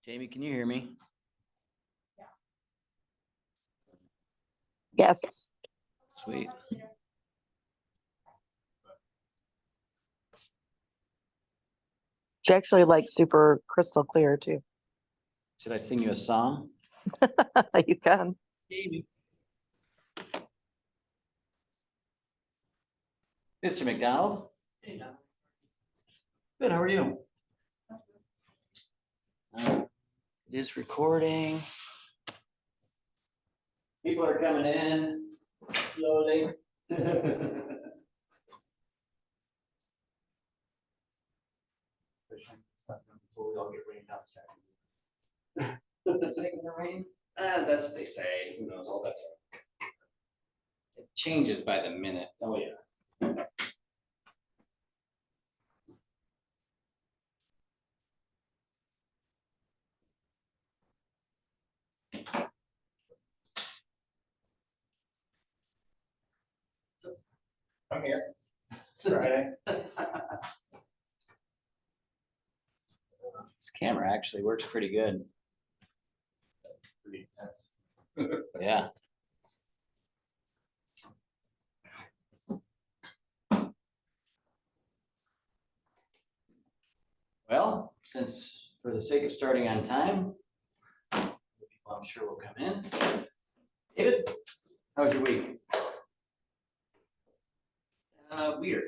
Jamie, can you hear me? Yes. Sweet. It's actually like super crystal clear too. Should I sing you a song? You can. Jamie. Mr. McDonald. Hey, now. Good, how are you? It is recording. People are coming in slowly. Before we all get rained out Saturday. Is it gonna rain? That's what they say. Who knows? All that's It changes by the minute. oh yeah. I'm here. Friday. This camera actually works pretty good. Pretty intense. Yeah. Well, since for the sake of starting on time, the people I'm sure will come in. David, how was your week? Weird.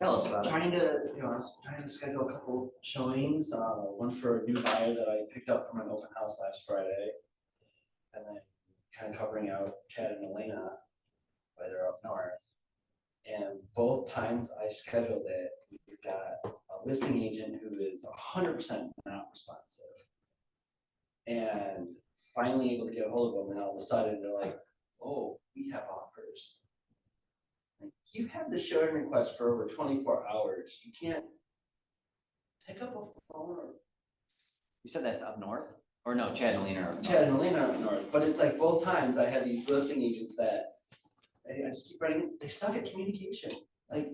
Tell us about it. I was trying to schedule a couple showings. One for a new buyer that I picked up from an open house last Friday, and then kind of covering out Chad and Elena, while they're up north. And both times I scheduled it, we've got a listing agent who is 100% not responsive, and finally able to get a hold of them. And all of a sudden they're like, "Oh, we have offers." Like, you had the showing request for over 24 hours. You can't pick up a phone or You said that's up north? Or no, Chad and Lena are up north. Chad and Elena up north. But it's like both times I had these listing agents that I just keep writing, they suck at communication. Like,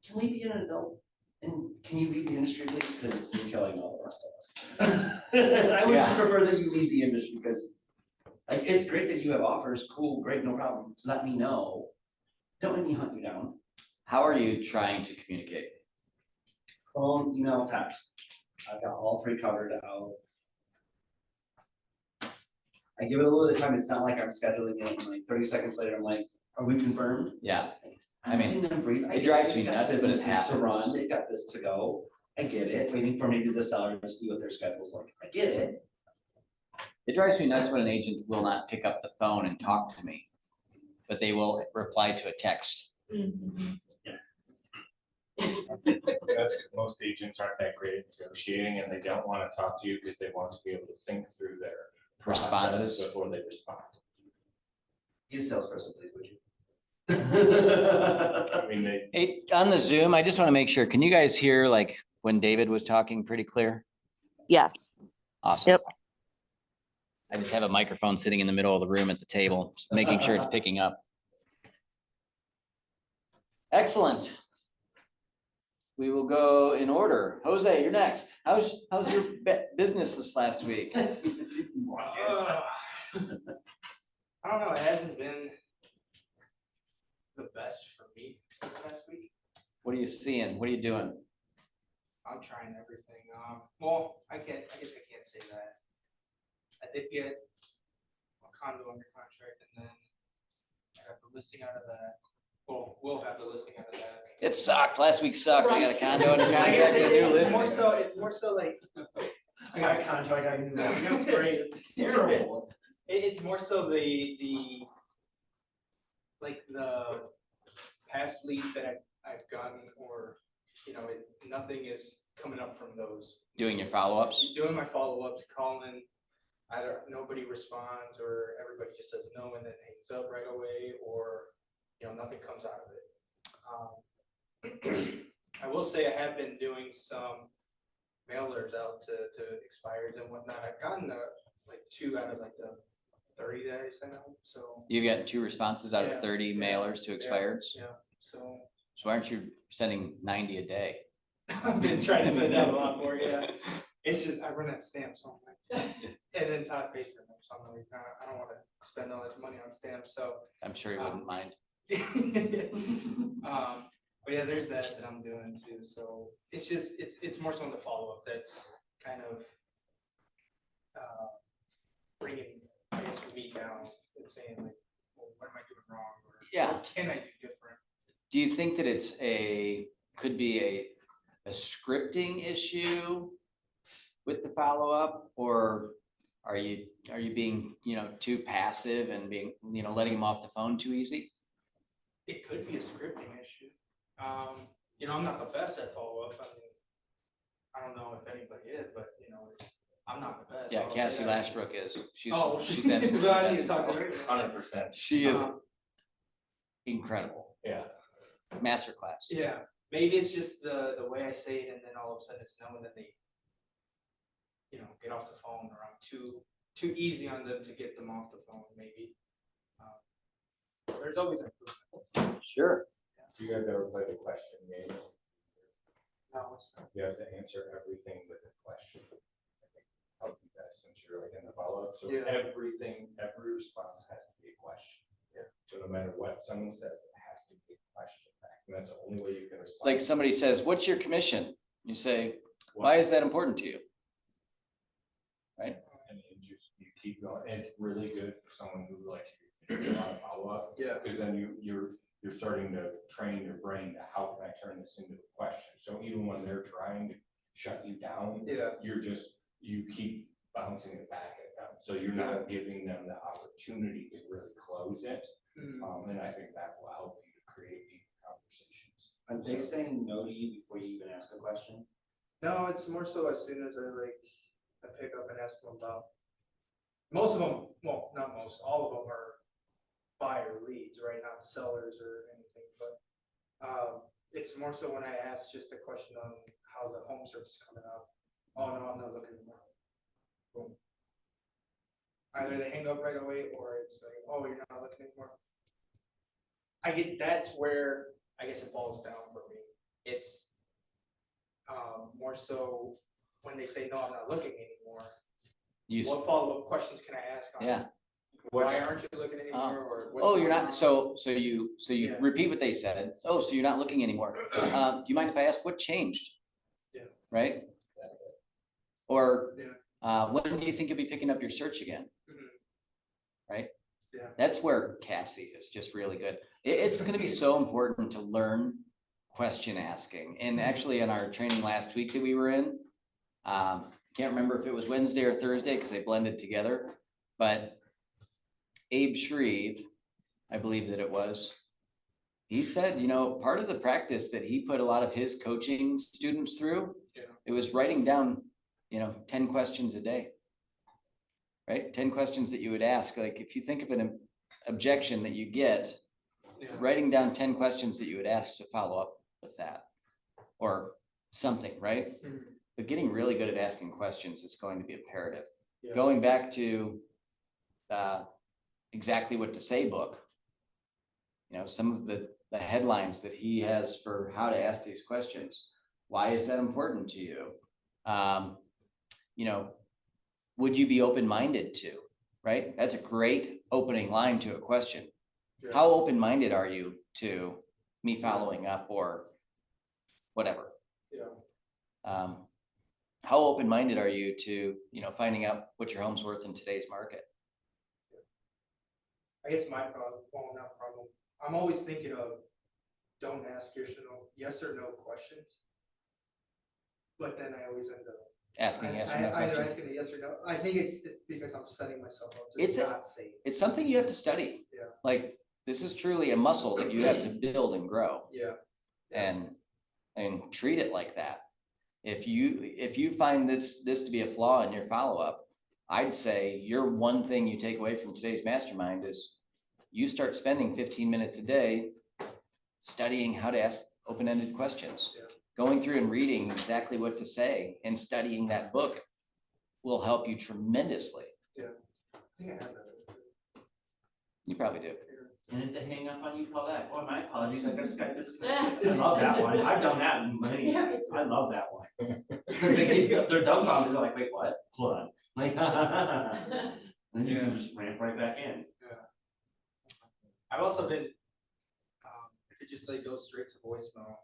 can we be an adult? And can you leave the industry, please? Because you're killing all the rest of us. I would just prefer that you leave the industry because like, it's great that you have offers. Cool, great, no problem. Let me know. Don't let me hunt you down. How are you trying to communicate? Phone, email, text. I've got all three covered out. I give it a little bit of time. It's not like I'm scheduling it and like 30 seconds later, I'm like, are we confirmed? Yeah, I I'm mean, letting them breathe. it drives me They've got nuts, but it businesses happens. to run, they've got this to go. I get it, waiting for maybe the seller to see what their schedule's like. I get it. it drives me nuts when an agent will not pick up the phone and talk to me, but they will reply to a text. That's because most agents aren't that great at negotiating and they don't want to talk to you because they want to be able to think through their process Responses. before they respond. Be a salesperson, please, would you? I mean, they, Hey, on the Zoom, I just want to make sure, can you guys hear like when David was talking pretty clear? Yes. Awesome. Yep. I just have a microphone sitting in the middle of the room at the table, just making sure it's picking up. Excellent. We will go in order. Jose, you're next. How's your business this last week? I don't know, it hasn't been the best for me this past week. What are you seeing? What are you doing? I'm trying everything. Well, I guess I can't say that. I did get a condo under contract and then I got the listing out of that. Well, we'll have the listing out of that. It sucked. Last week sucked. I got a condo under I guess contract and a new it's more listing. so, it's more so like, I got a contract, I got a new listing. It was great. It's terrible. It's more so the like the past leads that I've gotten, or, you know, nothing is coming up from those. Doing your follow-ups? Doing my follow-ups, calling, either nobody responds or everybody just says no and then hangs up right away, or, you know, nothing comes out of it. I will say I have been doing some mailers out to expireds and whatnot. I've gotten like 2 out of like the 30 that I sent out, so. You've got 2 responses out of Yeah, 30 mailers to expireds? Yeah, so. So aren't you sending 90 a day? I've been trying to send out a lot more, yeah. It's just, I run out of stamps, so I'm like, and then Todd pays for them, so I'm like, I don't wanna spend all this money on stamps, so. I'm sure he wouldn't mind. But yeah, there's that I'm doing too, so it's just, it's more so in the follow-up that's kind of bringing, I guess, me down and saying like, well, what am I doing wrong? Or Yeah. what can I do different? Do you think that could be a scripting issue with the follow-up, or are you being, too passive and being, letting them off the phone too easy? It could be a scripting issue. I'm not the best at follow-up. I mean, I don't know if anybody is, but I'm not the best. Yeah, I'll say Cassie that. Lashbrook is. She's Oh, she's absolutely well, I the need best. to talk to her. 100%. She is Uh-huh. incredible. Yeah. Masterclass. Yeah, maybe it's just the way I say it, and then all of a sudden it's knowing that they, get off the phone, or I'm too easy on them to get them off the phone, maybe. There's always improvement. Sure. Do you guys ever play the question game? No, You have to answer everything with a question. I think help you guys since you're like in the follow-up. So Yeah. every response has to be a question. Yeah. So no matter what someone says, it has to be a question back. And that's the only way you can respond. It's like somebody says, "What's your commission?" You say, "Why is that important to you?" And you keep going. And it's really good for someone who like you do a lot of follow-up. Yeah. Because then you're starting to train your brain to how can I turn this into a question. So even when they're trying to shut you down, Yeah. you keep bouncing it back at them. So you're not giving them the opportunity to really close it. And I think that will help you to create deep conversations. Are they saying no to you before you even ask a question? No, it's more so as soon as I pick up and ask them about. Most of them, well, not most, all of them are buyer leads, right? Not sellers or anything, but it's more so when I ask just a question on how the home search is coming up. Oh, no, I'm not looking anymore. Boom. Either they hang up right away, or it's like, oh, you're not looking anymore. That's where I guess it falls down for me. It's more so when they say, no, I'm not looking anymore. What follow-up questions can I ask on? Yeah. Why aren't you looking anymore? Or what's Oh, you're going not. on? So you Yeah. repeat what they said. Oh, so you're not looking anymore. Do you mind if I ask what changed? Yeah. Right. Or Yeah. when do you think you'll be picking up your search again? Mhm. Right. Yeah. That's where Cassie is just really good. It's going to be so important to learn question asking. And actually in our training last week that we were in, can't remember if it was Wednesday or Thursday because they blended together, but Abe Shreve, I believe that it was, he said, part of the practice that he put a lot of his coaching students through, it was writing down, 10 questions a day, right? 10 questions that you would ask. Like if you think of an objection that you get, writing down 10 questions that you would ask to follow up with that or something, right? Mhm. But getting really good at asking questions is going to be imperative. Yeah. Going back to exactly what to say book, some of the headlines that he has for how to ask these questions. Why is that important to you? Would you be open-minded to, right? That's a great opening line to a question. Yeah. How open-minded are you to me following up or whatever? Yeah. How open-minded are you to, finding out what your home's worth in today's market? I guess my problem, well, not problem. I'm always thinking of don't ask yes or no questions. But then I always end up Asking yes or no either questions. asking a yes or no. I think it's because I'm setting myself up It's to a- not say. It's something you have to study. Yeah. Like, this is truly a muscle that you have to build and grow. Yeah. And treat it like that. If you find this to be a flaw in your follow-up, I'd say your one thing you take away from today's mastermind is you start spending 15 minutes a day studying how to ask open-ended questions. Yeah. Going through and reading exactly what to say and studying that book will help you tremendously. I think I have that. You probably do. And if they hang up on you, call back. Well, my apologies, I just got disconnected. I love that one. I've done that many. I love that one. Because they're dumbfounded, they're like, wait, what? Hold on. Like, then you can just ramp right back in. I've also been, if it just like goes straight to voicemail.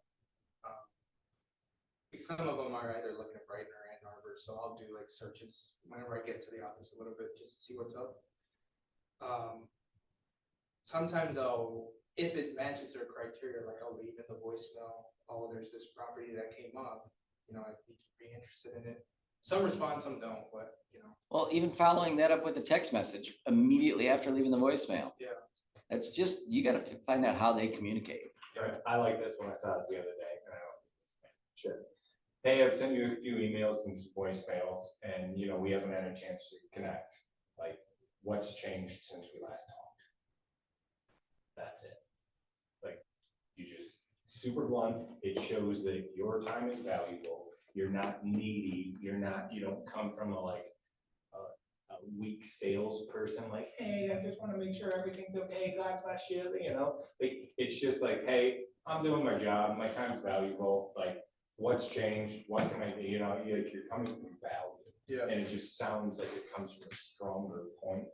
Because some of them are either looking at Brighton or Ann Arbor, so I'll do like searches whenever I get to the office a little bit, just to see what's up. Sometimes if it matches their criteria, like I'll leave in the voicemail, oh, there's this property that came up, I'd be interested in it. Some respond, some don't, but Well, even following that up with a text message immediately after leaving the voicemail. Yeah. That's just, you gotta find out how they communicate. I like this one, I saw it the other day, and I don't, sure. Hey, I've sent you a few emails and some voicemails, and we haven't had a chance to connect. Like, what's changed since we last talked? That's it. Like, you just super blunt. It shows that your time is valuable. You're not needy. You don't come from a weak salesperson. Like, hey, I just want to make sure everything's okay. God bless you. Like, it's just like, hey, I'm doing my job. My time's valuable. Like, what's changed? What can I do? You're coming from value. Yeah. And it just sounds like it comes from a stronger point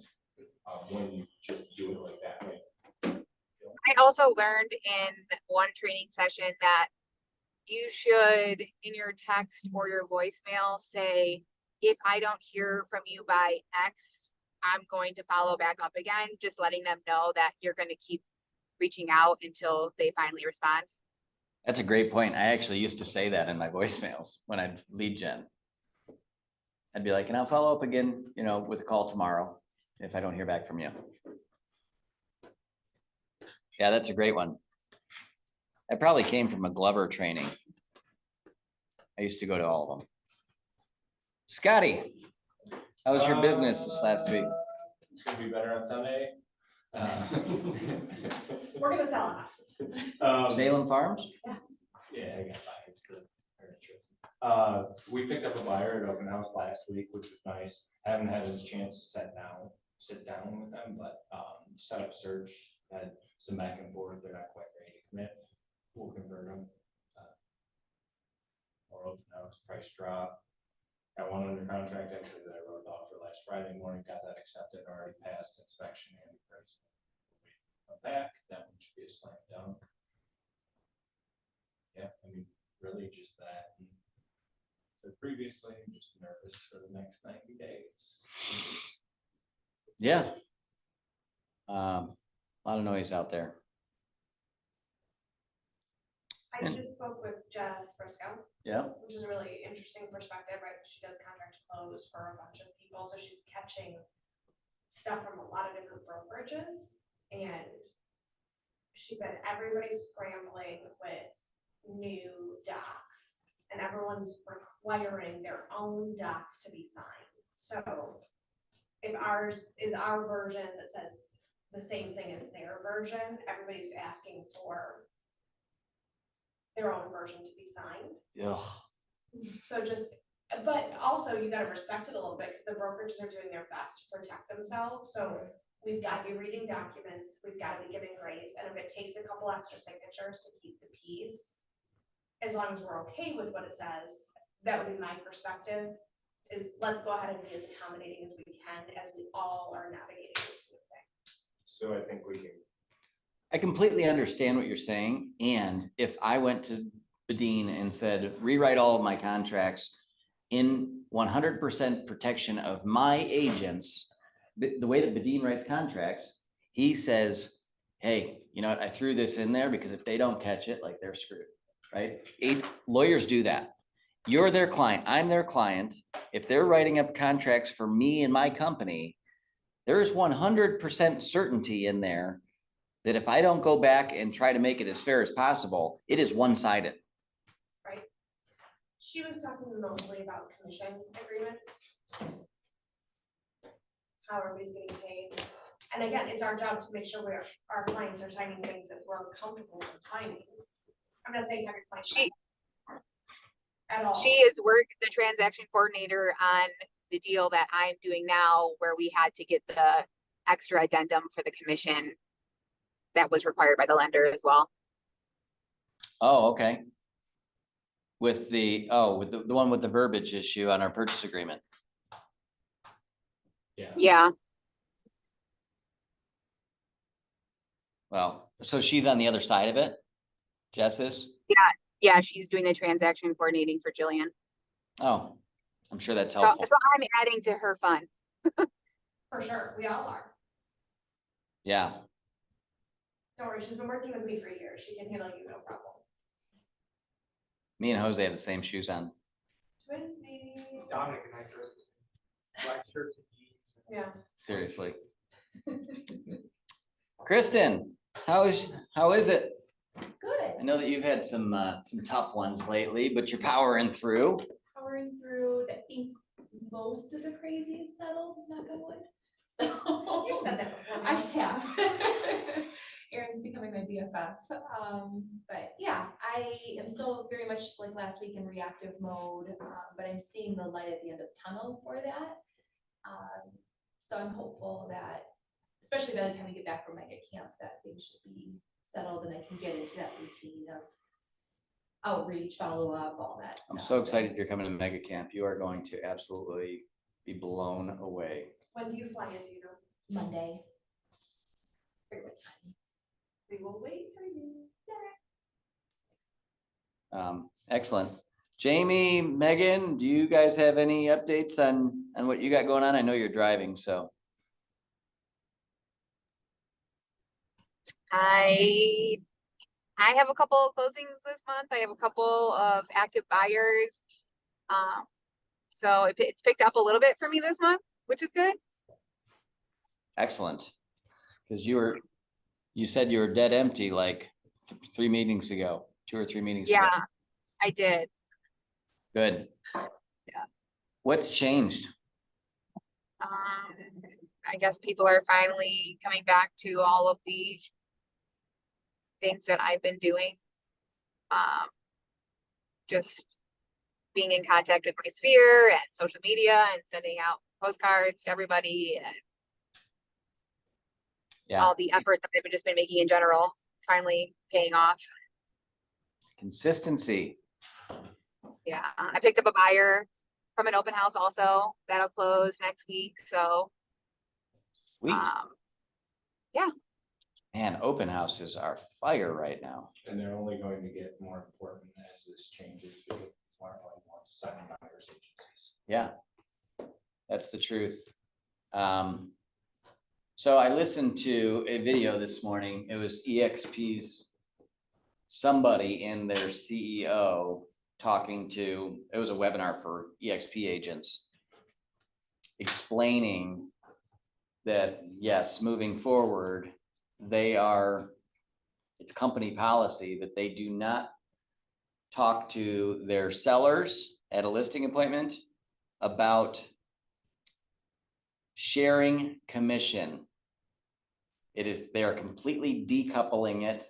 when you just do it like that. Like, I also learned in one training session that you should, in your text or your voicemail, say, if I don't hear from you by X, I'm going to follow back up again, just letting them know that you're going to keep reaching out until they finally respond. That's a great point. I actually used to say that in my voicemails when I'd lead gen. I'd be like, and I'll follow up again, with a call tomorrow if I don't hear back from you. Yeah, that's a great one. That probably came from a Glover training. I used to go to all of them. Scotty, how was your business this last week? It's gonna be better on Sunday. We're gonna sell a house. Salem Farms? Yeah, I got buyers that are interested. We picked up a buyer at open house last week, which was nice. Haven't had a chance to sit down with them, but set up search, had some back and forth. They're not quite ready to commit. We'll convert them. Or open house, price drop. Got one under contract actually that I wrote off for last Friday morning, got that accepted, already passed inspection and price. Come back, that one should be a slam dunk. Yeah, really just that. So previously, I'm just nervous for the next 90 days. Yeah. A lot of noise out there. I just spoke with Jess Briscoe, Yeah. which is a really interesting perspective, right? She does contract close for a bunch of people, so she's catching stuff from a lot of different brokerages. And she said everybody's scrambling with new docs, and everyone's requiring their own docs to be signed. So if ours is our version that says the same thing as their version, everybody's asking for their own version to be signed. Ugh. So but also you gotta respect it a little bit, because the brokerages are doing their best to protect themselves. So we've got to be reading documents, we've got to be giving grace, and if it takes a couple extra signatures to keep the peace, as long as we're okay with what it says, that would be my perspective, is let's go ahead and be as accommodating as we can as we all are navigating this new thing. So I think we can. I completely understand what you're saying. And if I went to Badine and said, rewrite all of my contracts in 100% protection of my agents, the way that Badine writes contracts, he says, hey, you know what? I threw this in there because if they don't catch it, like, they're screwed, right? Lawyers do that. You're their client. I'm their client. If they're writing up contracts for me and my company, there's 100% certainty in there that if I don't go back and try to make it as fair as possible, it is one-sided. Right? She was talking mostly about commission agreements. How everybody's getting paid. And again, it's our job to make sure our clients are signing things that we're comfortable with signing. I'm not saying every client. She At all. She is the transaction coordinator on the deal that I'm doing now, where we had to get the extra addendum for the commission that was required by the lender as well. Oh, okay. with the one with the verbiage issue on our purchase agreement. Yeah, Well, so she's on the other side of it? Jess is? yeah, she's doing the transaction coordinating for Jillian. Oh, I'm sure that's So, helpful. so I'm adding to her fun. For sure, we all are. Yeah, Don't worry, she's been working with me for years. She can handle you, no problem. me and Jose have the same shoes on. Twinsies. Dominic and I dress the same. Black shirts and jeans. Yeah. Seriously. Kristen, how is it? Good. I know that you've had some tough ones lately, but you're powering through. Powering through, I think most of the crazy is settled, knock on wood. So. You've said that before. I have. Erin's becoming my BFF. But yeah, I am still very much like last week in reactive mode, but I'm seeing the light at the end of the tunnel for that. So I'm hopeful that, especially by the time we get back from mega camp, that things should be settled and I can get into that routine of outreach, follow up, all that stuff. I'm so excited you're coming to Mega Camp. You are going to absolutely be blown away. When do you fly in, do you know? Monday. Figure what time. We will wait for you. Excellent. Jamie, Megan, do you guys have any updates on what you got going on? I know you're driving, so. I have a couple of closings this month. I have a couple of active buyers. So it's picked up a little bit for me this month, which is good. Excellent. Because you said you were dead empty like 3 meetings ago, 2 or 3 meetings ago. Yeah, I did. Good. Yeah. What's changed? I guess people are finally coming back to all of the things that I've been doing. Just being in contact with my sphere and social media and sending out postcards to everybody and Yeah, all the effort that I've just been making in general. It's finally paying off. consistency. Yeah, I picked up a buyer from an open house also. That'll close next week. So, Sweet. Yeah. Man, open houses are fire right now. And they're only going to get more important as this changes. People aren't going to want to sign buyers agencies. Yeah, that's the truth. So I listened to a video this morning. It was EXP's somebody in their CEO talking to, it was a webinar for EXP agents, explaining that, yes, moving forward, it's company policy that they do not talk to their sellers at a listing appointment about sharing commission. They are completely decoupling it.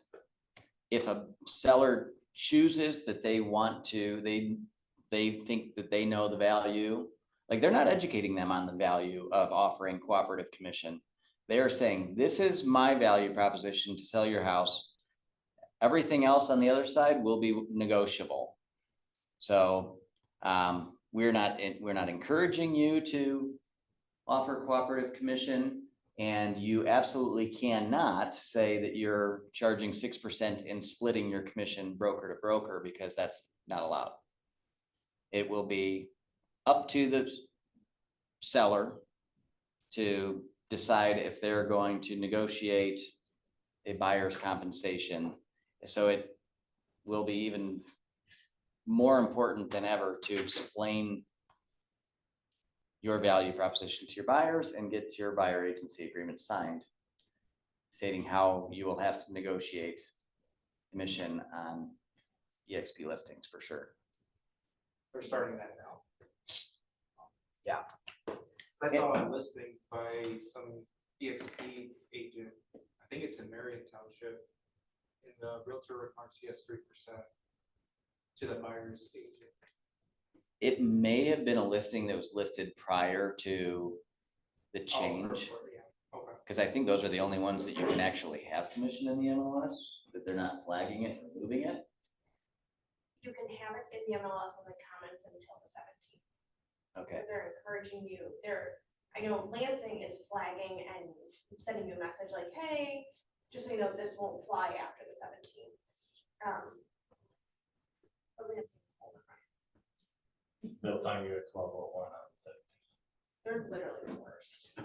If a seller chooses that they want to, they think that they know the value, like they're not educating them on the value of offering cooperative commission. They are saying, this is my value proposition to sell your house. Everything else on the other side will be negotiable. So we're not encouraging you to offer cooperative commission, and you absolutely cannot say that you're charging 6% and splitting your commission broker to broker, because that's not allowed. It will be up to the seller to decide if they're going to negotiate a buyer's compensation. So it will be even more important than ever to explain your value proposition to your buyers and get your buyer agency agreement signed, stating how you will have to negotiate commission on EXP listings for sure. They're starting that now. Yeah. I saw a listing by some EXP agent, I think it's in Marion Township, and the realtor remarks he has 3% to the buyer's agent. It may have been a listing that was listed prior to the Oh, change, yeah. Okay. because I think those are the only ones that you can actually have commission in the MLS, that they're not flagging it or moving it. you can have it in the MLS in the comments until the 17th. Okay, They're encouraging you, I know Lansing is flagging and sending you a message like, hey, just so you know, this won't fly after the 17th. But Lansing's full of it. They'll time you at 12:01 on They're literally the worst.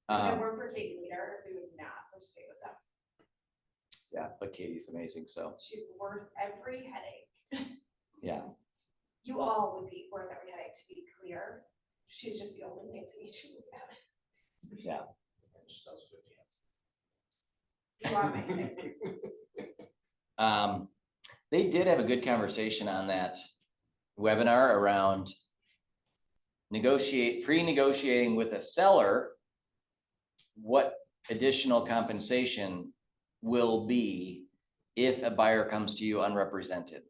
If it um, weren't for Katie Leader, we would not participate with them. yeah, but Katie's amazing, so, She's worth every headache. yeah. You all would be worth every headache, to be clear. She's just the only Lansing agent we have. Yeah. You are my headache. They did have a good conversation on that webinar around pre-negotiating with a seller what additional compensation will be if a buyer comes to you unrepresented.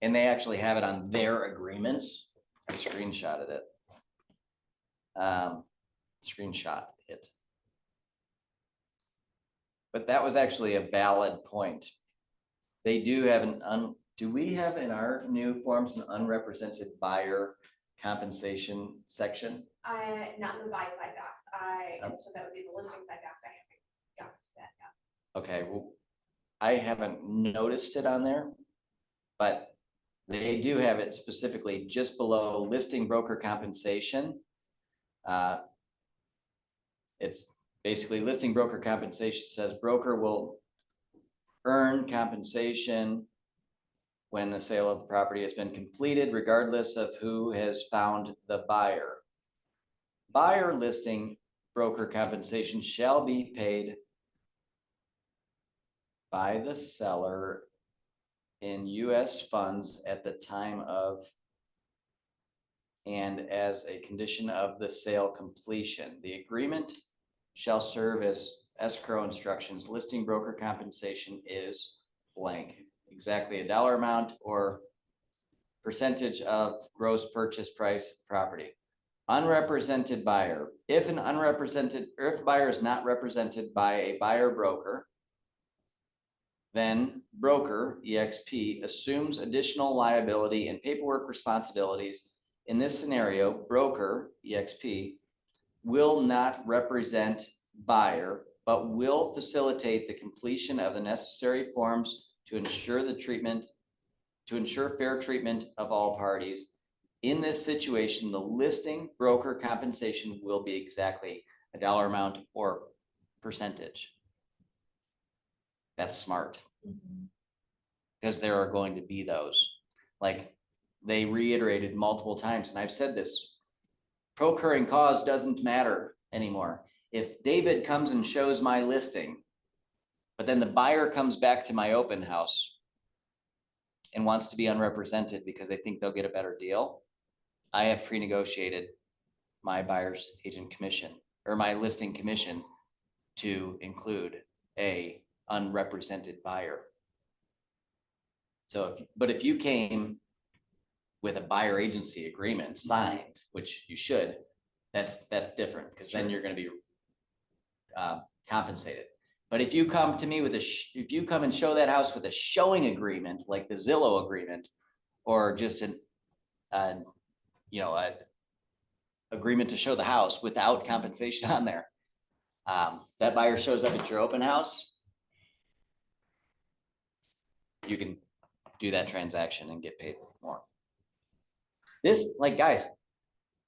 And they actually have it on their agreements. I screenshotted it. Screenshot it. But that was actually a valid point. They do have do we have in our new forms an unrepresented buyer compensation section? Not in the buy side docs. So that would be the listing side docs. I haven't gotten to that yet. Okay, well, I haven't noticed it on there, but they do have it specifically just below listing broker compensation. It's basically listing broker compensation says broker will earn compensation when the sale of the property has been completed, regardless of who has found the buyer. Buyer listing broker compensation shall be paid by the seller in US funds at the time of and as a condition of the sale completion. The agreement shall serve as escrow instructions. Listing broker compensation is blank. Exactly a dollar amount or percentage of gross purchase price property. Unrepresented buyer. If buyer is not represented by a buyer broker, then broker, EXP, assumes additional liability and paperwork responsibilities. In this scenario, broker, EXP, will not represent buyer, but will facilitate the completion of the necessary forms to ensure fair treatment of all parties. In this situation, the listing broker compensation will be exactly a dollar amount or percentage. That's smart. Because there are going to be those. Like they reiterated multiple times, and I've said this, procuring cause doesn't matter anymore. If David comes and shows my listing, but then the buyer comes back to my open house and wants to be unrepresented because they think they'll get a better deal, I have pre-negotiated my buyer's agent commission or my listing commission to include a unrepresented buyer. So, if you came with a buyer agency agreement signed, which you should, that's different because then you're going to be compensated. But if you come to me with if you come and show that house with a showing agreement, like the Zillow agreement, or just an agreement to show the house without compensation on there, that buyer shows up at your open house, you can do that transaction and get paid more. This, like, guys,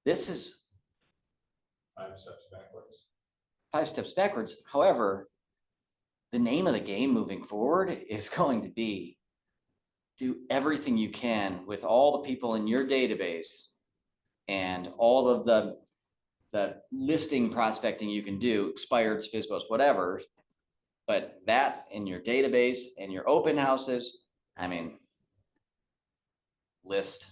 this is 5 steps backwards. 5 steps backwards. However, the name of the game moving forward is going to be do everything you can with all the people in your database and all of the listing prospecting you can do, expired, FISBOs, whatever. But that in your database and your open houses, I mean, list.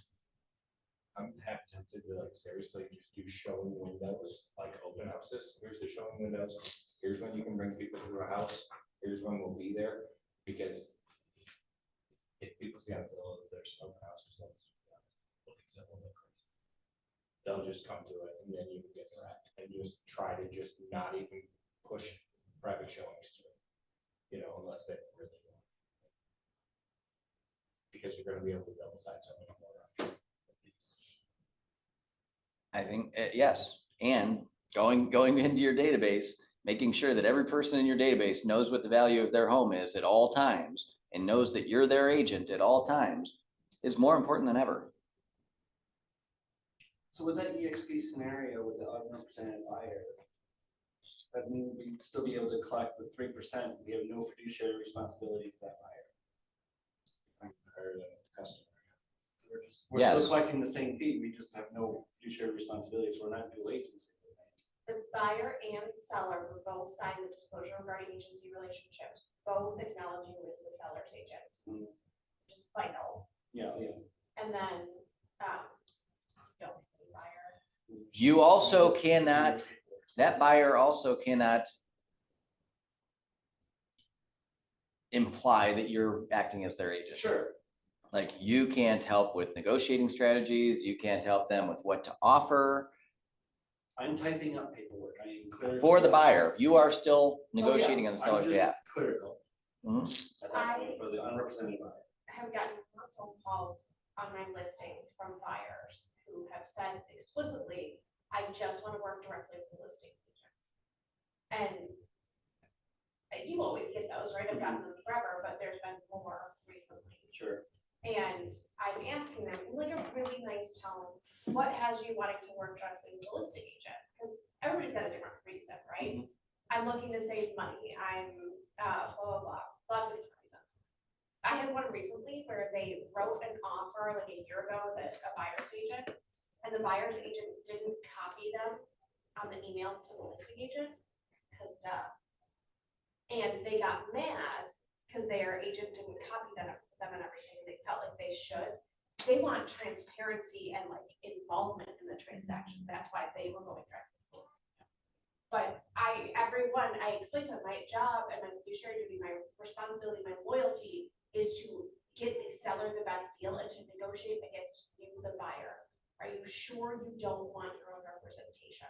I'm half tempted to like seriously just do showing windows, like open houses. Here's the showing windows. Here's when you can bring people to a house. Here's when we'll be there. Because if people see on Zillow that there's an open house, they'll just come to it and then you can get direct and just try to just not even push private showings to it, unless they really want. because you're gonna be able to double sign so many more. I think, yes, and going into your database, making sure that every person in your database knows what the value of their home is at all times and knows that you're their agent at all times is more important than ever. So with that EXP scenario with the unrepresented buyer, that means we'd still be able to collect the 3%, we have no fiduciary responsibility to that buyer. Higher than the customer. We're still Yes. collecting the same fee, we just have no fiduciary responsibilities, we're not dual agency. The buyer and seller will both sign the disclosure regarding agency relationships, both acknowledging who is the seller's agent. Mm. Which is vital. Yeah, yeah. And then, don't pay the buyer. You also cannot, that buyer also cannot imply that you're acting as their agent. Sure. Like you can't help with negotiating strategies, you can't help them with what to offer. I'm typing up paperwork, I am clear. For the buyer, you are still negotiating on the seller's I'm just behalf. clerical. Mhm. At that point for the unrepresented buyer. Have gotten more phone calls on my listings from buyers who have said explicitly, I just want to work directly with the listing agent. And you always get those, right? I've gotten them forever, but there's been more recently. Sure. And I'm asking them in like a really nice tone, what has you wanting to work directly with the listing agent? Because everybody's got a different reason, right? I'm looking to save money. I'm blah, blah, blah, lots of different reasons. I had one recently where they wrote an offer like a year ago with a buyer's agent, and the buyer's agent didn't copy them on the emails to the listing agent, because and they got mad because their agent didn't copy them and everything. They felt like they should. They want transparency and like involvement in the transaction. That's why they were going directly. But I explained to them, my job and my fiduciary duty, my responsibility, my loyalty is to get the seller the best deal and to negotiate against you, the buyer. Are you sure you don't want your own representation?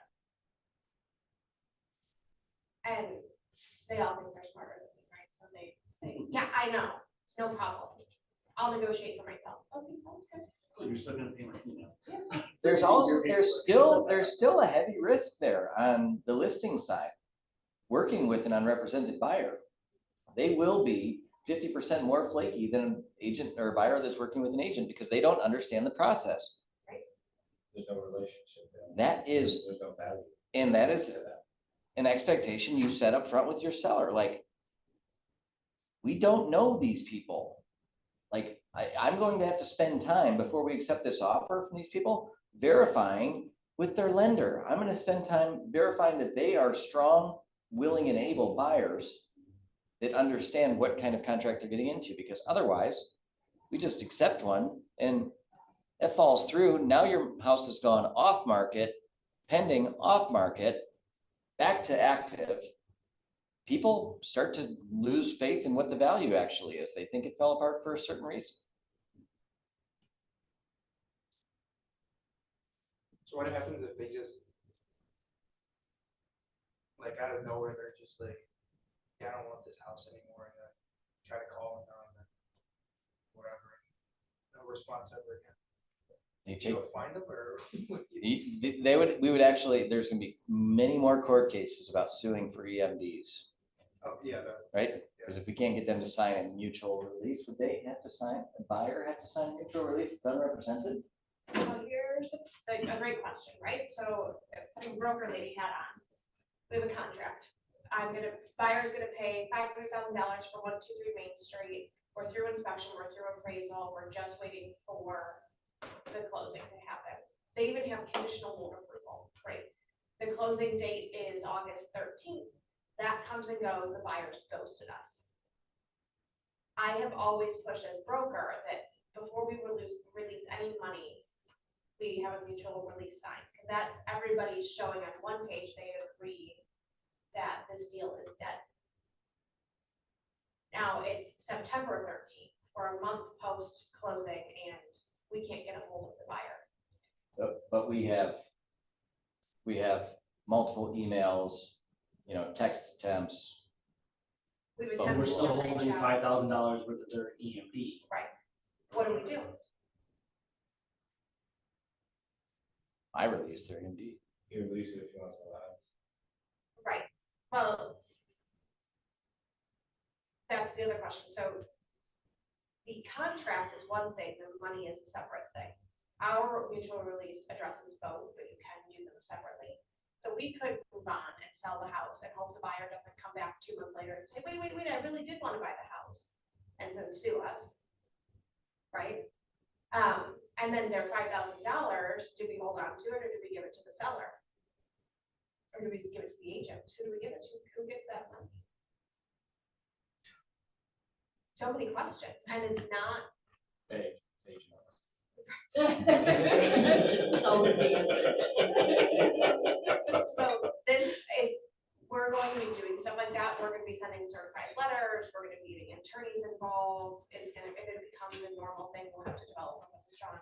And they all think they're smarter than me, right? So they yeah, I know, it's no problem. I'll negotiate for myself. Okay, sounds good. You're still gonna pay my email. Yeah. There's still a heavy risk there on the listing side. Working with an unrepresented buyer, they will be 50% more flaky than an agent or a buyer that's working with an agent because they don't understand the process. There's no relationship there. That is, There's no value. and that is to that. an expectation you set up front with your seller. Like, we don't know these people. Like, I'm going to have to spend time before we accept this offer from these people, verifying with their lender. I'm going to spend time verifying that they are strong, willing, and able buyers that understand what kind of contract they're getting into, because otherwise we just accept one and it falls through. Now your house has gone off market, pending off market, back to active. People start to lose faith in what the value actually is. They think it fell apart for a certain reason. So what happens if they just, like out of nowhere, they're just like, yeah, I don't want this house anymore, and then try to call them on whatever, no response ever again. You Do take, you find them or? what do you- we would actually, there's gonna be many more court cases about suing for EMDs, Oh, yeah, that, right? Because if we can't get them to sign a mutual release, would they have to sign, a buyer have to sign a mutual release? It's unrepresented? So here's a great question, right? So putting broker lady hat on, we have a contract. Buyer's gonna pay $500,000 for 123 Main Street. We're through inspection, we're through appraisal, we're just waiting for the closing to happen. They even have conditional loan approval, right? The closing date is August 13th. That comes and goes, the buyer's ghosted us. I have always pushed as broker that before we release any money, we have a mutual release sign, because that's everybody showing on one page, they agree that this deal is dead. Now it's September 13th, or a month post closing, and we can't get a hold of the buyer. But we have multiple emails, text attempts. We've But we're attempted still to reach holding out. $5,000 worth of their EMP. What what do we do? I release their Indeed. You release it if you want to allow. Right, well. That's the other question, so. The contract is one thing, the money is a separate thing. Our mutual release addresses both, but you can do them separately. So we could move on and sell the house and hope the buyer doesn't come back 2 months later and say, wait, I really did want to buy the house. And then sue us. Right? And then their $5,000, do we hold on to it or do we give it to the seller? Or do we just give it to the agent? Who do we give it to? Who gets that money? So many questions, and it's not. Hey, It's always the answer. So this, if we're going to be doing stuff like that, we're gonna be sending certified letters, we're gonna be getting attorneys involved, if it becomes a normal thing, we'll have to develop a strong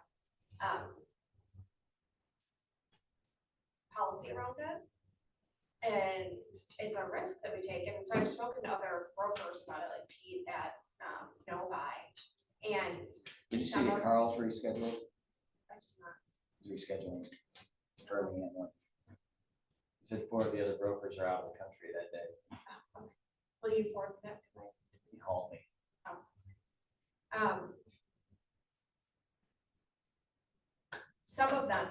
policy around it. And it's a risk that we take, and so I've spoken to other brokers about it, like Pete at Novi, and Did you see some that of- Carl's rescheduled? that's not. Rescheduling. Birmingham one. He said 4 of the other brokers are out of the country that day. Will you forward that to me? He called me. Some of them,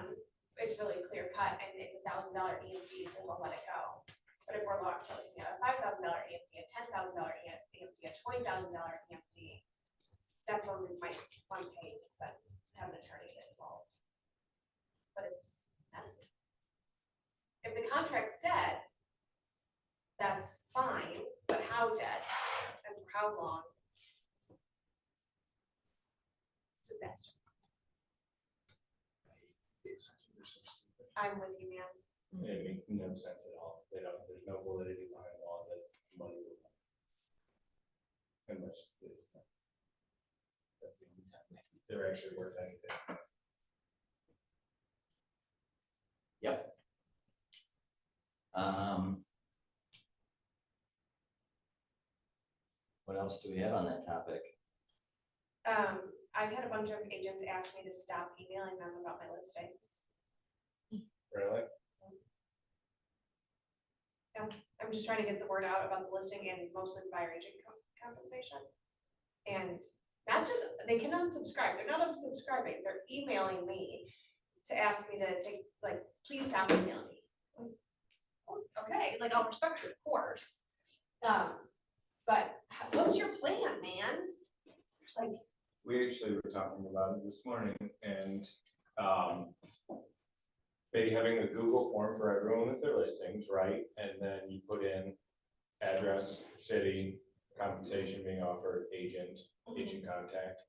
it's really clear cut and it's $1,000 EMD, so we'll let it go. But if we're locked to a $5,000 EMD, a $10,000 EMD, a $20,000 EMD, that's when we might want to pay to spend, have an attorney get involved. But it's messy. If the contract's dead, that's fine, but how dead and for how long? It's a disaster. I'm with you, man. It makes no sense at all. There's no validity behind law that's money. Unless it's, that's the only time they're actually worth anything. Yep. What else do we have on that topic? I've had a bunch of agents ask me to stop emailing them about my listings. Really? I'm just trying to get the word out about the listing and mostly buyer agent compensation. And not just, they can unsubscribe, they're not unsubscribing, they're emailing me to ask me to take, like, please stop emailing me. Okay, like, I'll respect you, of course. But what's your plan, man? Like, We actually were talking about it this morning and, maybe having a Google form for everyone with their listings, right? And then you put in address, city, compensation being offered, agent contact.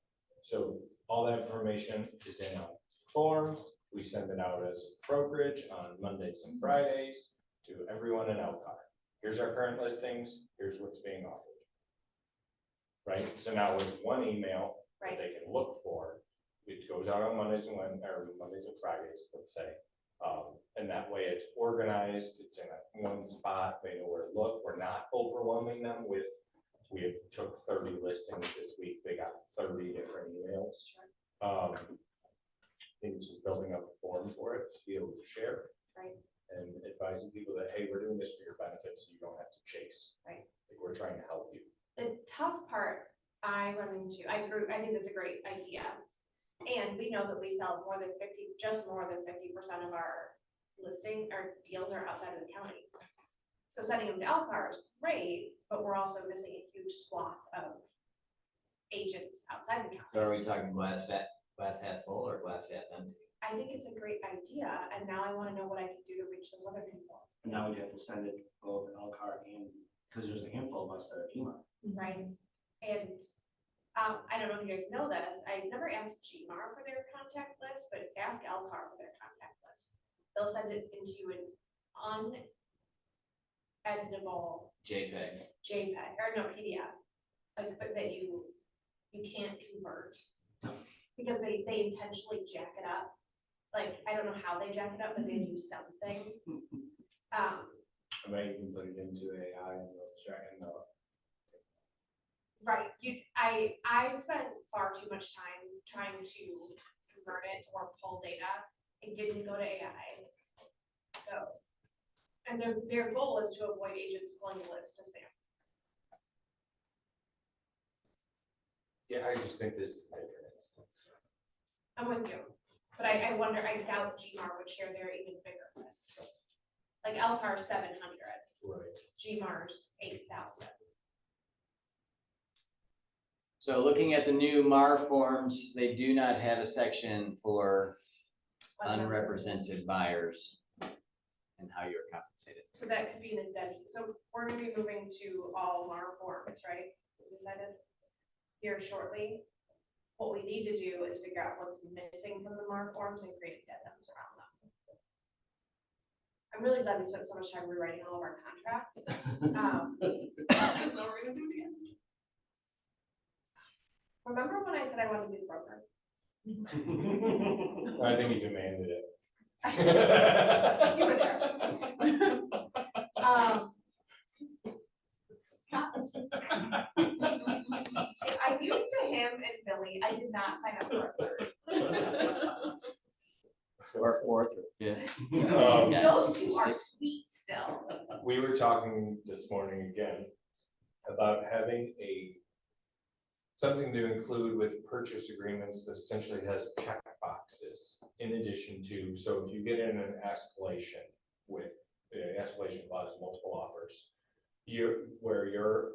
So all that information is in a form. We send it out as a brokerage on Mondays and Fridays to everyone in Elkhart. Here's our current listings, here's what's being offered. Right, so now with one email that right, they can look for, it goes out on Mondays and Fridays, let's say. And that way it's organized, it's in one spot, they know where to look, we're not overwhelming them with, we have took 30 listings this week, they got 30 different emails. I think it's just building up a form for it to be able to share. right, And advising people that, hey, we're doing this for your benefits, so you don't have to chase. right. Like, we're trying to help you. The tough part I run into, I think that's a great idea. And we know that we sell just more than 50% of our deals are outside of the county. So sending them to Elkhart is great, but we're also missing a huge swath of agents outside the So are county. we talking glass half full or glass half empty? I think it's a great idea, and now I wanna know what I can do to reach those other people, And now we'd have to send it both Elkhart and, because there's a handful of us that are FEMA. right? And I don't know if you guys know this, I never asked GMAR for their contact list, but ask Elkhart for their contact list. They'll send it into an uneditable JPEG. JPEG, or no, PDF, like, but that you can't convert. Because they intentionally jack it up. Like, I don't know how they jack it up, but they do something. I might even put it into AI and they'll try and Right, I spent far too much time trying to convert it to more pull data. It didn't go to AI. So, and their goal is to avoid agents pulling the list to spam. Yeah, I just think this is a different instance. I'm with you, but I wonder, I doubt Gmar would share their even bigger list. Like Elcar 700, Right. Gmar's 8,000. So looking at the new MAR forms, they do not have a section for unrepresented buyers and how you're compensated. So that could be an addendum. So we're gonna be moving to all MAR forms, right? We decided here shortly. What we need to do is figure out what's missing from the MAR forms and create addendums around them. I'm really glad we spent so much time rewriting all of our contracts. Now we're gonna do it again. Remember when I said I wanted to be the broker? I think you demanded it. You were there. Scott. I used to him and Billy, I did not sign up for a third. Or fourth or fifth. Yeah. Those two are sweet still. We were talking this morning again about having something to include with purchase agreements that essentially has check boxes in addition to, so if you get in an escalation with, escalation clause, multiple offers, where your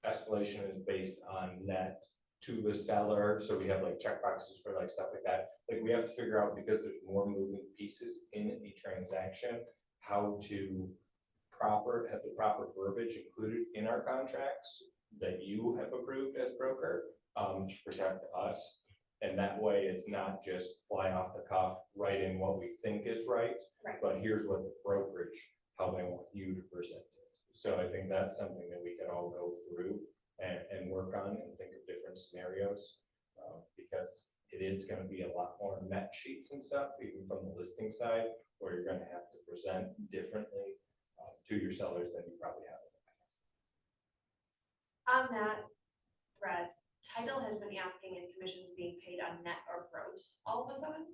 escalation is based on net to the seller, so we have like check boxes for like stuff like that. Like we have to figure out, because there's more moving pieces in a transaction, how to have the proper verbiage included in our contracts that you have approved as broker, to protect us. And that way it's not just fly off the cuff, write in what we think is right, but here's what the brokerage, how they want you to present it. So I think that's something that we can all go through and work on and think of different scenarios, because it is going to be a lot more net sheets and stuff, even from the listing side, where you're going to have to present differently to your sellers than you probably have. On that thread, title has been asking if commissions being paid on net or gross all of a sudden,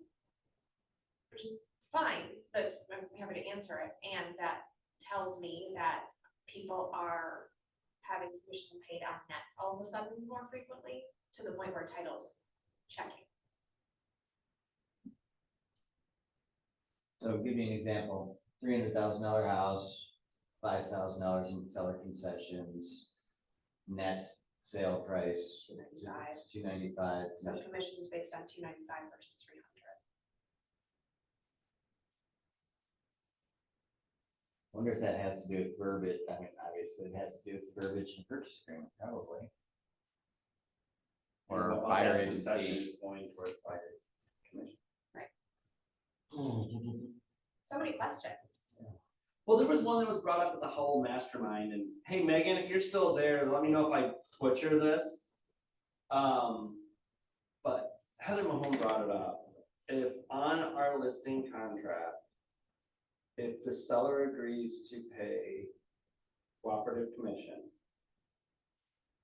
which is fine, but I'm happy to answer it. And that tells me that people are having commission paid on net all of a sudden more frequently, to the point where title's checking. So give me an example, $300,000 house, $5,000 in seller concessions, net sale price, $295. So commissions based on 295 versus 300. Wonder if that has to do with verbiage. I mean, obviously it has to do with verbiage and purchase agreement, probably. Or Well, buyer that agency. concession is going towards buyer commission. So many questions. Well, there was one that was brought up at the whole mastermind, and hey, Megan, if you're still there, let me know if I butcher this. But Heather Mahone brought it up. If on our listing contract, if the seller agrees to pay cooperative commission,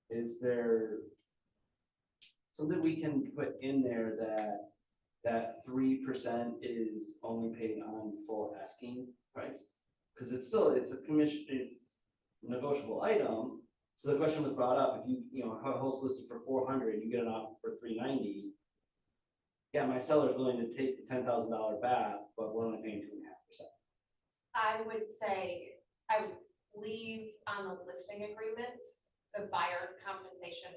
is there something we can put in there that 3% is only paid on full asking price? Because it's a commission, it's a negotiable item. So the question was brought up, if you have a host listed for 400, you get an offer for 390. Yeah, my seller's willing to take the $10,000 back, but we're only paying 2.5%. I would say, I would leave on the listing agreement, the buyer compensation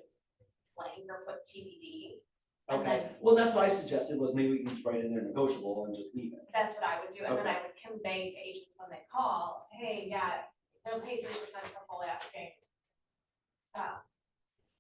blank or put TBD. And Okay, then well, that's what I suggested, was maybe we can just write in there negotiable and just leave it. that's what I would do. And then Okay. I would convey to agents when they call, hey, yeah, they'll pay 3% for full asking.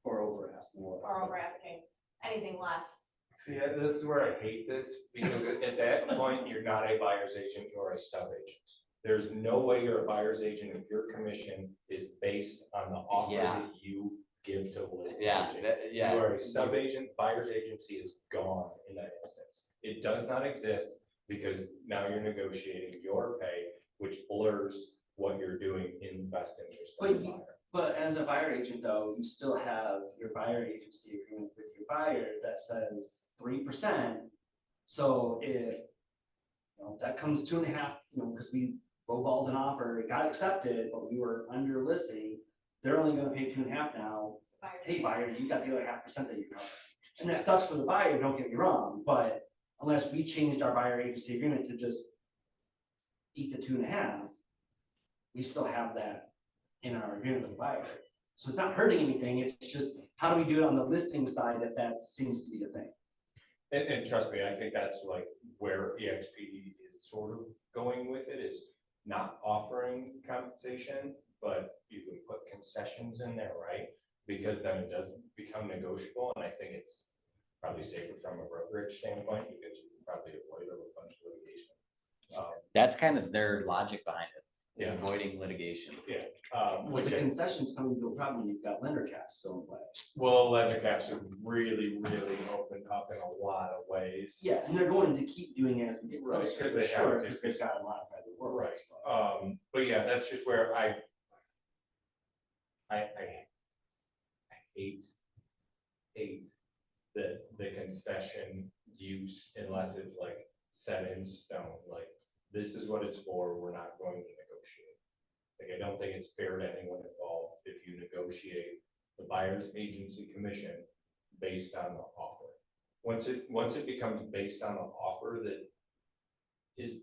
Or over asking. Or over asking, anything less. See, this is where I hate this, because at that point, you're not a buyer's agent, you're a sub-agent. There's no way you're a buyer's agent if your commission is based on the offer Yeah. that you give to the listing Yeah, agent. You yeah. are a sub-agent, buyer's agency is gone in that instance. It does not exist because now you're negotiating your pay, which blurs what you're doing in the best interest of the buyer. But as a buyer agent though, you still have your buyer agency agreement with your buyer that says 3%. So if, that comes 2.5, because we lowballed an offer, it got accepted, but we were under listing, they're only gonna pay 2.5 now. Hey buyer, you got the other 0.5% that you cover. And that sucks for the buyer, don't get me wrong, but unless we changed our buyer agency agreement to just eat the 2.5, we still have that in our agreement with the buyer. So it's not hurting anything, it's just, how do we do it on the listing side if that seems to be a thing? And trust me, I think that's like where EXP is sort of going with it, is not offering compensation, but you can put concessions in there, right? Because then it doesn't become negotiable, and I think it's probably safer from a brokerage standpoint, because you can probably avoid a bunch of litigation. That's kind of their logic behind it, is Yeah. avoiding litigation. With Which, the concessions coming to a problem, when you've got lender caps still in play. well, leather caps have really, really opened up in a lot of ways. Yeah, and they're going to keep doing it as we get Right, closer, 'cause for they have sure, to. because they've got a lot of private work. Right, but yeah, that's just where I hate the concession use unless it's like set in stone, like, this is what it's for, we're not going to negotiate. Like, I don't think it's fair to anyone involved if you negotiate the buyer's agency commission based on the offer. Once it becomes based on an offer that is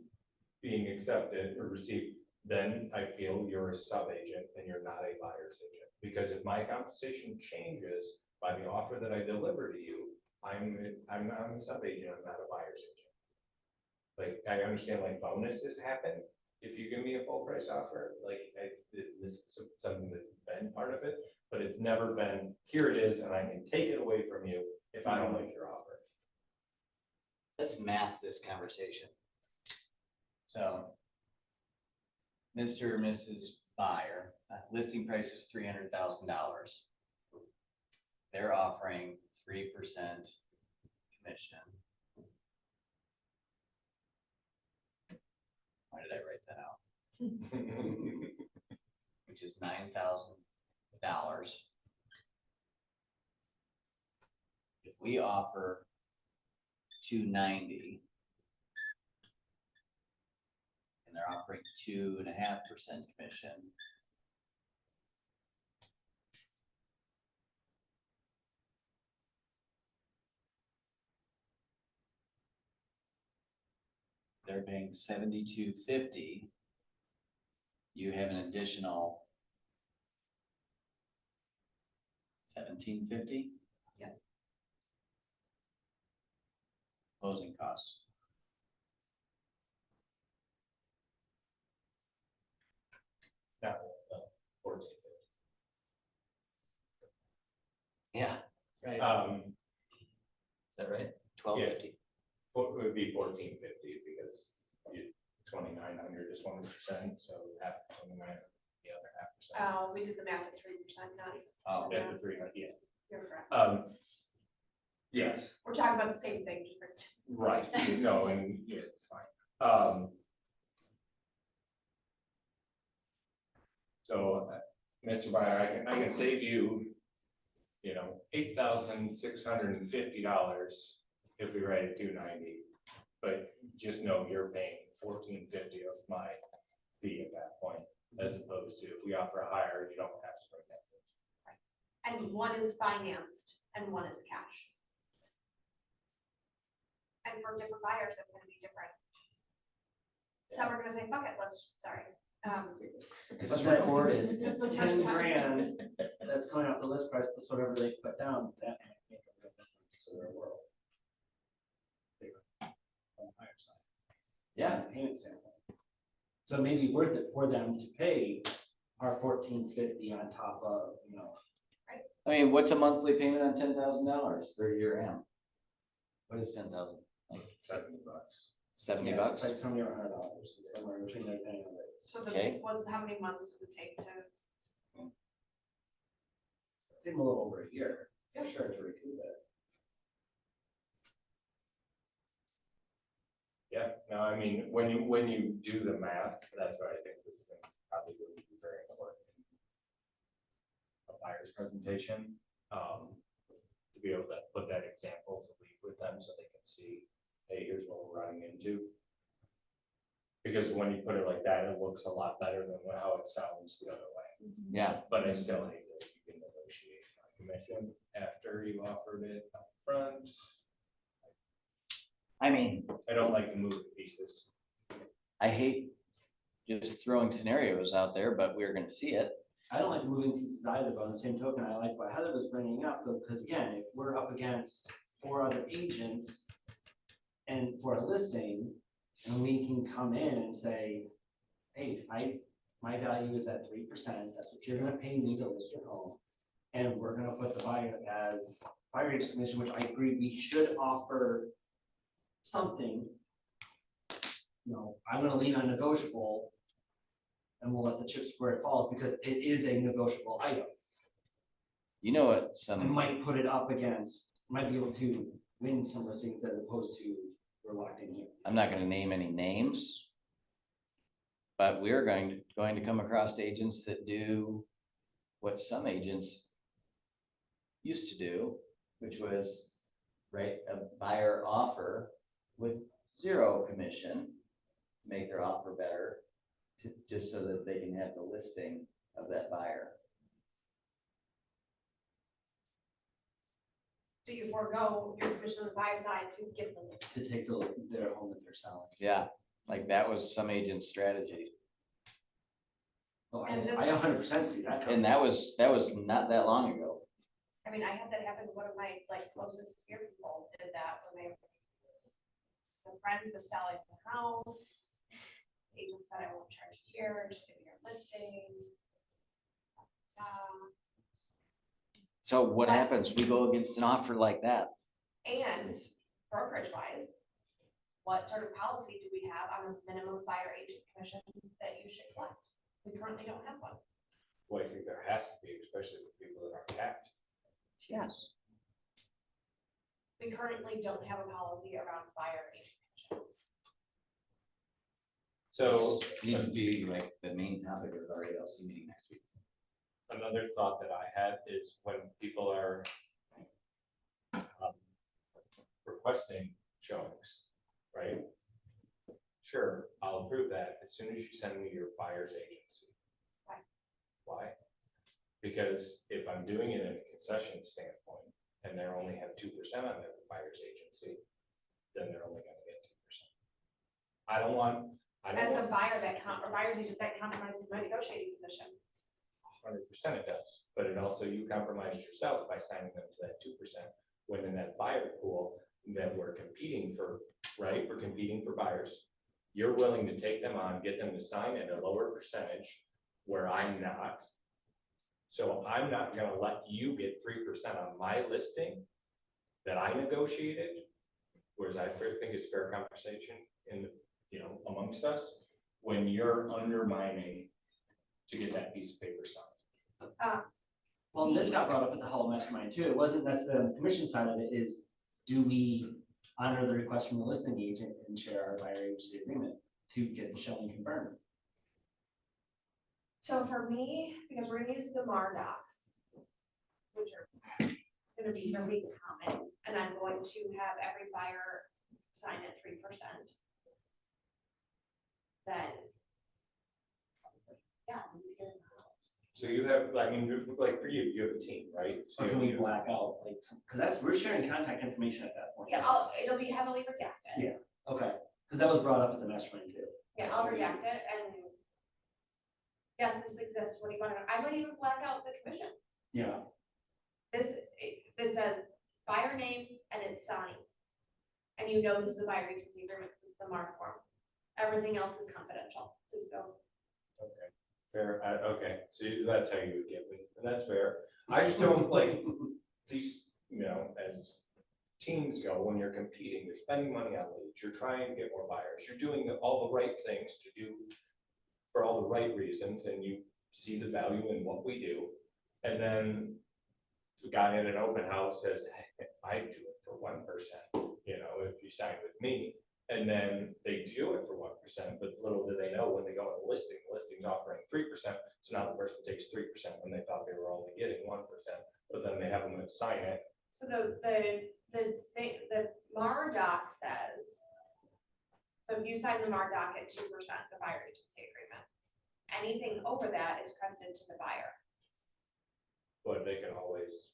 being accepted or received, then I feel you're a sub-agent and you're not a buyer's agent. Because if my compensation changes by the offer that I deliver to you, I'm a sub-agent, I'm not a buyer's agent. Like, I understand like bonuses happen if you give me a full price offer, like, this is something that's been part of it, but it's never been, here it is, and I can take it away from you if I don't like your offer. Let's math this conversation. So, Mr. or Mrs. Buyer, listing price is $300,000. They're offering 3% commission. Why did I write that out? Which is $9,000. If we offer 290, and they're offering 2.5% commission, they're paying $72.50. You have an additional $17.50. Yeah. Closing costs. Not 14. Yeah. Right. Is that right? $12.50. It would be 1450 because 2,900 is 1%, so half 29, the other 0.5%. We did the math at 3%, not. Oh, At the 300, yeah. You're correct. Yes, We're talking about the same thing, different. right, no, and yeah, it's fine. So, Mr. Buyer, I can save you, $8,650 if we write it 290. But just know you're paying $1,450 of my fee at that point, as opposed to if we offer a higher, you don't have to bring that. And one is financed and one is cash. And for different buyers, it's gonna be different. Some are gonna say, fuck it, sorry. Because it's recorded. It's the 10 first time. grand that's coming off the list price plus whatever they put down, that might make a real difference to their world. On the higher side. Yeah. Payment standpoint. So it may be worth it for them to pay our $1,450 on top of, I mean, what's a monthly payment on $10,000 for your AM? What is 10,000? Like $70. $70? yeah, it's like $70 or $100, it's somewhere between their paying and rates. So Okay. how many months does it take to? Take them a little over a year, for sure, to recoup it. Yeah, no, I mean, when you do the math, that's why I think this thing probably would be very important. buyer's presentation. To be able to put that example to leave with them so they can see, hey, here's what we're running into. Because when you put it like that, it looks a lot better than how it sounds the other way. Yeah, But I still hate that you can negotiate my commission after you offered it up front. I mean, I don't like to move the pieces. I hate just throwing scenarios out there, but we're gonna see it. I don't like moving pieces either, but on the same token, I like what Heather was bringing up, though, because again, if we're up against 4 other agents and for a listing, and we can come in and say, hey, my value is at 3%, that's what you're gonna pay me to list your home. And we're gonna put the buyer as buyer agent commission, which I agree, we should offer something. I'm gonna lean on negotiable, and we'll let the chips where it falls, because it is a negotiable item. You know what, I might put it up against, might be able to win some listings as opposed to we're locked in here. I'm not gonna name any names. But we're going to come across agents that do what some agents used to do, which was write a buyer offer with 0 commission, make their offer better, just so that they can have the listing of that buyer. Do you forego your commission on the buy side to give them this? To take their home that they're selling. Yeah, like that was some agent's strategy. Oh, And this- I 100% see that. And that was not that long ago. I mean, I had that happen, one of my closest sphere people did that when the friend was selling the house. Agent said, I won't charge you here, just give me your listing. So what happens? We go against an offer like that. And brokerage wise, what sort of policy do we have on a minimum buyer agent commission that you should collect? We currently don't have one. Well, I think there has to be, especially for people that are capped. Yes. We currently don't have a policy around buyer agent commission. So Needs to be like the main topic of our ALC meeting next week. another thought that I had is when people are requesting showings, right? Sure, I'll approve that as soon as you send me your buyer's agency. Why? Why? Because if I'm doing it in a concession standpoint and they only have 2% on their buyer's agency, then they're only gonna get 2%. I don't want As a buyer or buyer's agent, that compromises my negotiating position. 100% it does, but it also, you compromised yourself by signing them to that 2%, when in that buyer pool that we're competing for, right? We're competing for buyers. You're willing to take them on, get them to sign at a lower percentage where I'm not. So I'm not gonna let you get 3% on my listing that I negotiated, whereas I think it's fair conversation in, amongst us, when you're undermining to get that piece of paper signed. Well, this got brought up at the Hall Mastermind too. It wasn't necessarily on the commission side of it, is do we honor the request from the listing agent and share our buyer agency agreement to get the showing confirmed? So for me, because we're gonna use the MAR docs, which are gonna be really common, and I'm going to have every buyer sign at 3%. Then, yeah, we need to get in the house. So you have, I mean, like for you, you have a team, right? So Or can we black out, because we're sharing contact information at that point. Yeah, it'll be heavily redacted. Yeah. Okay, because that was brought up at the Mastermind too. Yeah, I'll redact it and yes, this exists. What do you want to know? I might even black out the commission. Yeah. This says buyer name and it's signed. And this is a buyer agency agreement, it's the MAR form. Everything else is confidential. Please go. Okay, fair, okay, so that's how you would get me, and that's fair. I just don't like these, as teams go, when you're competing, you're spending money on leads, you're trying to get more buyers, you're doing all the right things to do for all the right reasons, and you see the value in what we do. And then the guy at an open house says, hey, I do it for 1%, if you sign with me. And then they do it for 1%, but little do they know when they go on the listing's offering 3%. So now the person takes 3% when they thought they were only getting 1%, but then they have them sign it. So the MARDOC says, so if you sign the MARDOC at 2%, the buyer agency agreement, anything over that is credited to the buyer. But they can always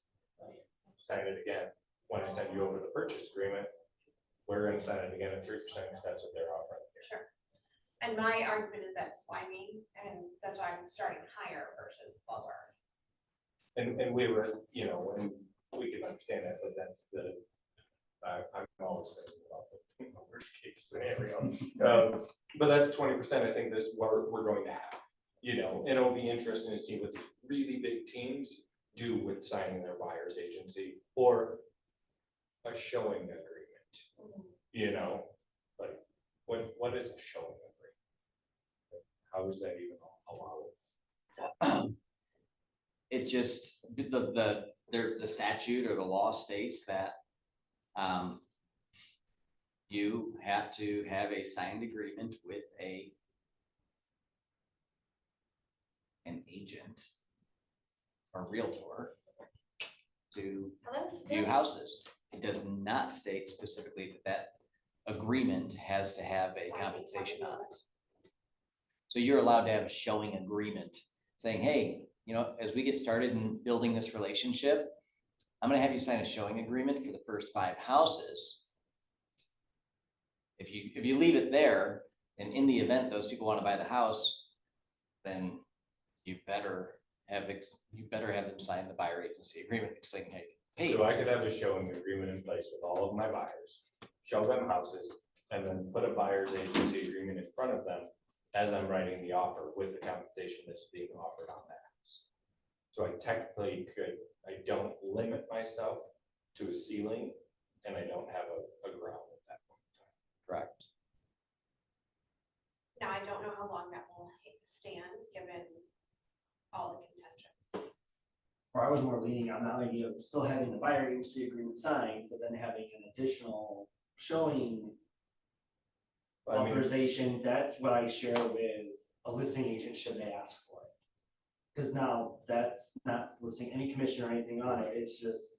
sign it again. When I send you over the purchase agreement, we're gonna sign it again at 3% because that's what they're offering. Sure. And my argument is that slimy, and that's why I'm starting higher versus lower. And we were, you know, and we can understand that, but that's the, I'm always thinking about the worst case scenario. But that's 20%. I think this we're going to have, you know, and it'll be interesting to see what these really big teams do with signing their buyer's agency or a showing agreement. You know, like what is a showing agreement? How is that even allowed? It just, the statute or the law states that you have to have a signed agreement with an agent or realtor to view houses. It does not state specifically that agreement has to have a compensation on it. So you're allowed to have a showing agreement saying, hey, you know, as we get started in building this relationship, I'm gonna have you sign a showing agreement for the first 5 houses. If you leave it there, and in the event those people want to buy the house, then you better have them sign the buyer agency agreement explaining, hey. So I could have a showing agreement in place with all of my buyers, show them houses, and then put a buyer's agency agreement in front of them as I'm writing the offer with the compensation that's being offered on that house. So I technically I don't limit myself to a ceiling, and I don't have a ground at that point in time. Correct. Now, I don't know how long that will stand, given all the contention. Or I was more leaning on the idea of still having the buyer agency agreement signed, but then having an additional showing I mean, authorization. That's what I share with a listing agent should they ask for it. Because now that's not listing any commission or anything on it. It's just,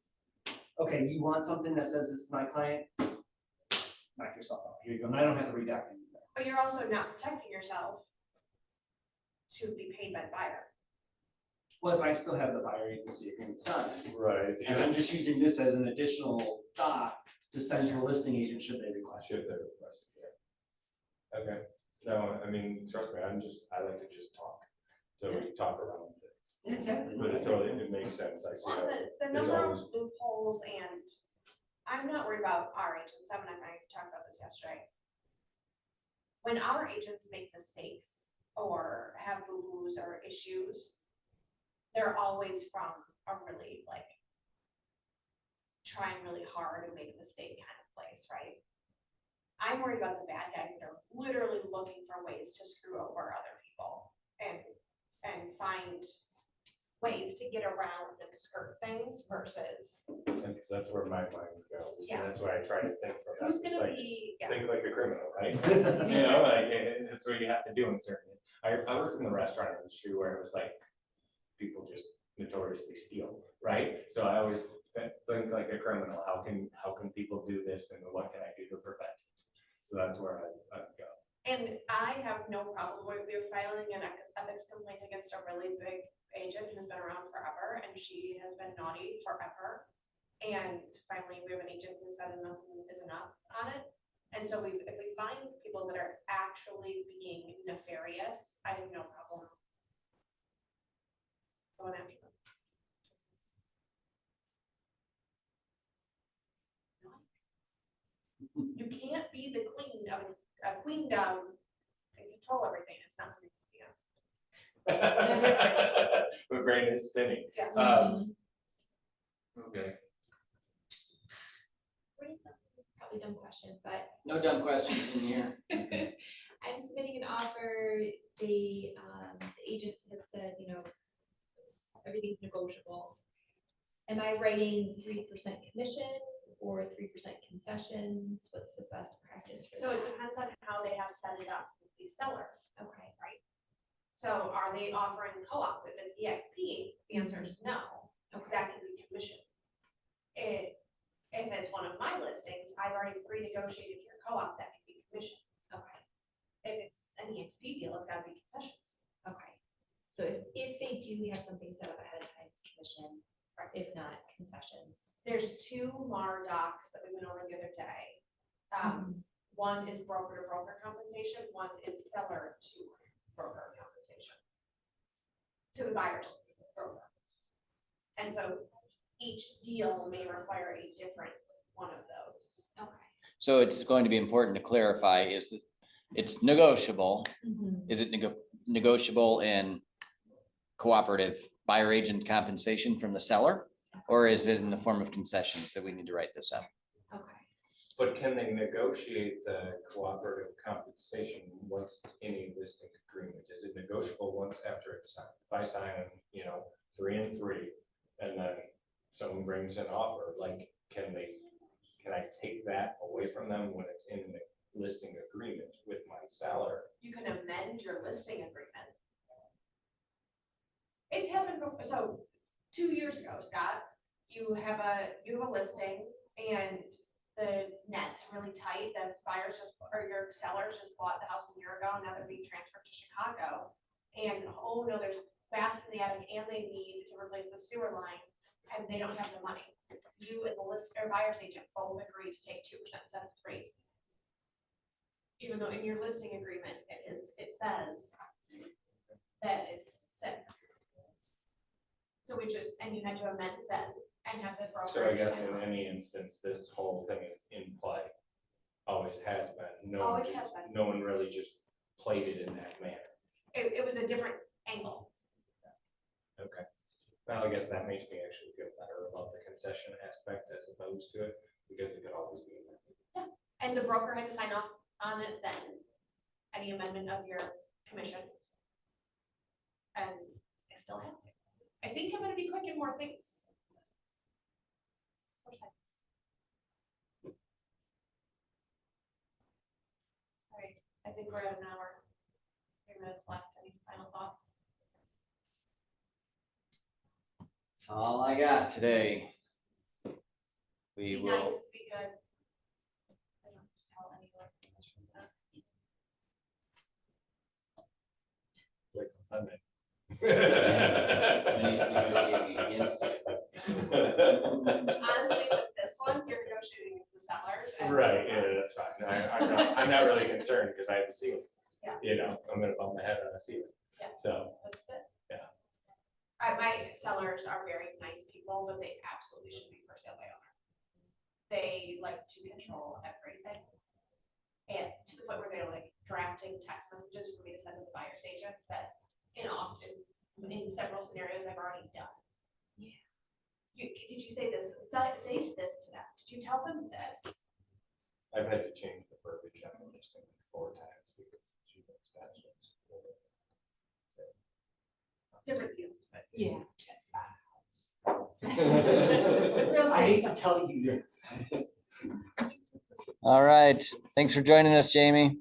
okay, you want something that says this is my client? Knock yourself out. Here you go. And I don't have to redact anything. But you're also not protecting yourself to be paid by the buyer. Well, if I still have the buyer agency agreement signed, right. and I'm just using this as an additional doc to send to a listing agent should they request it. Should they request it, yeah. Okay, no, I mean, trust me, I like to just talk. So we talk around things. Exactly. But it makes sense, I see Well, that. the number of loopholes, and I'm not worried about our agents. Evan and I talked about this yesterday. When our agents make mistakes or have boo-boos or issues, they're always from a really trying really hard and make a mistake kind of place, right? I'm worried about the bad guys that are literally looking for ways to screw over other people and find ways to get around and skirt things versus. And that's where my mind goes. Yeah. And that's why I try to think from that Who's gonna perspective. be, yeah. Think like a criminal, right? You know, like that's what you have to do in certain. I worked in the restaurant industry where it was like people just notoriously steal, right? So I always think like a criminal. How can people do this, and what can I do to prevent it? So that's where I go. And I have no problem with you filing an ethics complaint against a really big agent who's been around forever, and she has been naughty forever. And finally, we have an agent who said enough is enough on it. And so if we find people that are actually being nefarious, I have no problem going after them. You can't be the queen of a queendom and control everything. It's not going to be. My brain is spinning. Yes. Okay. Probably dumb question, but No dumb questions in here. I'm submitting an offer. The agent has said, you know, everything's negotiable. Am I writing 3% commission or 3% concessions? What's the best practice for So that? it depends on how they have set it up with the seller. Okay. So are they offering co-op? If it's EXP, the answer is no, because that can be commission. If it's one of my listings, I've already pre-negotiated your co-op, that can be commission. Okay, If it's an EXP deal, it's gotta be concessions. okay. So if they do have something set up ahead of time, it's commission, if not concessions. There's two MAR docs that we went over the other day. One is broker to broker compensation, one is seller to broker compensation. To the buyer's broker. And so each deal may require a different one of those. Okay. So it's going to be important to clarify, it's negotiable. Mhm. Is it negotiable in cooperative buyer agent compensation from the seller? Or is it in the form of concessions that we need to write this up? Okay. But can they negotiate the cooperative compensation once it's in a listing agreement? Is it negotiable once after it's signed? If I sign, 3 and 3, and then someone brings an offer, like, can I take that away from them when it's in the listing agreement with my seller? You can amend your listing agreement. It's happened before, so 2 years ago, Scott, you have a listing and the net's really tight, those buyers or your sellers just bought the house a year ago, now they're being transferred to Chicago. And, oh no, there's bats in the attic and they need to replace the sewer line and they don't have the money. You and the buyer's agent both agree to take 2% instead of 3%. Even though in your listing agreement, it says that it's 6. So and you had to amend that and have the broker. So I guess in any instance, this whole thing is in play. Always has been. Always has been. No one really just played it in that manner. It was a different angle. Okay. Well, I guess that makes me actually feel better about the concession aspect as opposed to it, because it could always be. Yeah. And the broker had to sign off on it then, any amendment of your commission. And I still have to. I think I'm gonna be clicking more things. More sites. All right, I think we're at an hour. 3 minutes left. Any final thoughts? That's all I got today. We Be will. nice, be good. I don't have to tell anyone. Like Sunday. And he's negotiating against it. Honestly, with this one, you're negotiating against the sellers. and- Right, yeah, that's fine. No, I'm not really concerned because I have a ceiling. Yeah. I'm gonna bump my head on a ceiling. Yeah. So, That's it. Yeah. My sellers are very nice people, but they absolutely should be for sale by owner. They like to control everything. And to the point where they're like drafting text messages for me to send to the buyer's agent that, often in several scenarios I've already done. Yeah. Did you say this? Say this to them. Did you tell them this? I've had to change the verbiage on the listing 4 times because she knows that's what's. Different deals, but. Yeah. Real I hate estate. to tell you this. All right. Thanks for joining us, Jamie.